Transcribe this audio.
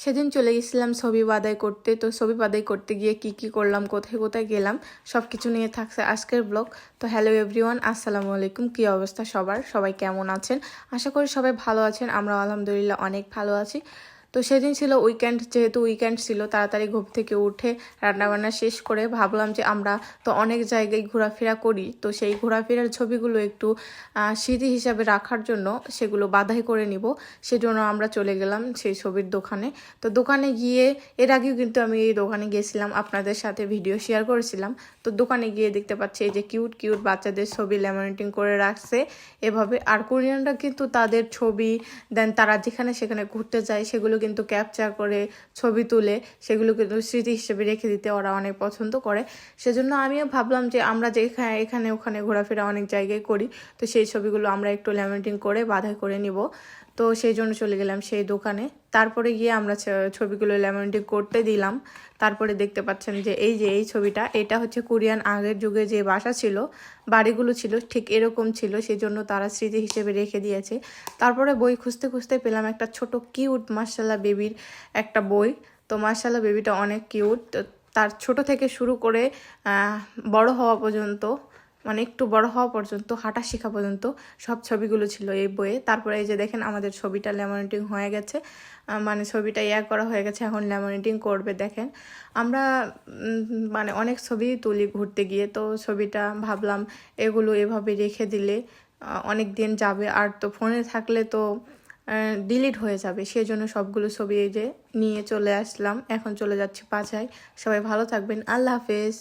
সেদিন চলে গেছিলাম ছবি বাছাই করতে। তো ছবি বাছাই করতে গিয়ে কি কি করলাম, কোথায় কোথায় গেলাম, সব কিছু নিয়ে থাকছে আজকের ব্লগ। তো হ্যালো এভরিওয়ান, আসসালামু আলাইকুম। কী অবস্থা সবার, সবাই কেমন আছেন? আশা করি সবাই ভালো আছেন। আমরা আলহামদুলিল্লাহ অনেক ভালো আছি। তো সেদিন ছিল উইকেন্ড, যেহেতু উইকেন্ড ছিল তাড়াতাড়ি ঘুম থেকে উঠে রান্নাবান্না শেষ করে ভাবলাম যে আমরা তো অনেক জায়গায় ঘোরাফেরা করি, তো সেই ঘোরাফেরার ছবিগুলো একটু স্মৃতি হিসাবে রাখার জন্য সেগুলো বাছাই করে নিব। সেজন্য আমরা চলে গেলাম সেই ছবির দোকানে। তো দোকানে গিয়ে এর আগেও কিন্তু আমি এই দোকানে গিয়েছিলাম, আপনাদের সাথে ভিডিও শেয়ার করেছিলাম। তো দোকানে গিয়ে দেখতে পাচ্ছি এই যে কিউট কিউট বাচ্চাদের ছবি ল্যামিনেটিং করে রাখছে এভাবে। আর কোরিয়ানরা কিন্তু তাদের ছবি দেন তারা যেখানে সেখানে ঘুরতে যায় সেগুলো কিন্তু ক্যাপচার করে ছবি তুলে সেগুলো কিন্তু স্মৃতি হিসেবে রেখে দিতে ওরা অনেক পছন্দ করে। সেজন্য আমিও ভাবলাম যে আমরা যে এখানে ওখানে ঘোরাফেরা অনেক জায়গায় করি, তো সেই ছবিগুলো আমরা একটু ল্যামিনেটিং করে বাছাই করে নিব। তো সেই জন্য চলে গেলাম সেই দোকানে। তারপরে গিয়ে আমরা ছবিগুলো ল্যামিনেটিং করতে দিলাম। তারপরে দেখতে পাচ্ছেন যে এই ছবিটা, এটা হচ্ছে কোরিয়ান আগের যুগে যে বাসা ছিল, বাড়িগুলো ছিল ঠিক এরকম ছিল, সেই জন্য তারা স্মৃতি হিসেবে রেখে দিয়েছে। তারপরে বই খুঁজতে খুঁজতে পেলাম একটা ছোট কিউট মাশাআল্লাহ বেবির একটা বই। তো মাশাআল্লাহ বেবিটা অনেক কিউট। তার ছোট থেকে শুরু করে বড় হওয়া পর্যন্ত, মানে একটু বড় হওয়া পর্যন্ত, হাঁটা শেখা পর্যন্ত সব ছবিগুলো ছিল এই বইয়ে। তারপরে এই যে দেখেন আমাদের ছবিটা ল্যামিনেটিং হয়ে গেছে, মানে ছবিটা করা হয়ে গেছে, এখন ল্যামিনেটিং করবে। দেখেন আমরা মানে অনেক ছবি তুলি ঘুরতে গিয়ে, তো ছবিটা ভাবলাম এগুলো এভাবে রেখে দিলে অনেক দিন যাবে, আর তো ফোনে থাকলে তো ডিলিট হয়ে যাবে। সেজন্য সবগুলো ছবি এই যে নিয়ে চলে আসলাম। এখন চলে যাচ্ছি বাসায়। সবাই ভালো থাকবেন, আল্লাহ হাফেজ।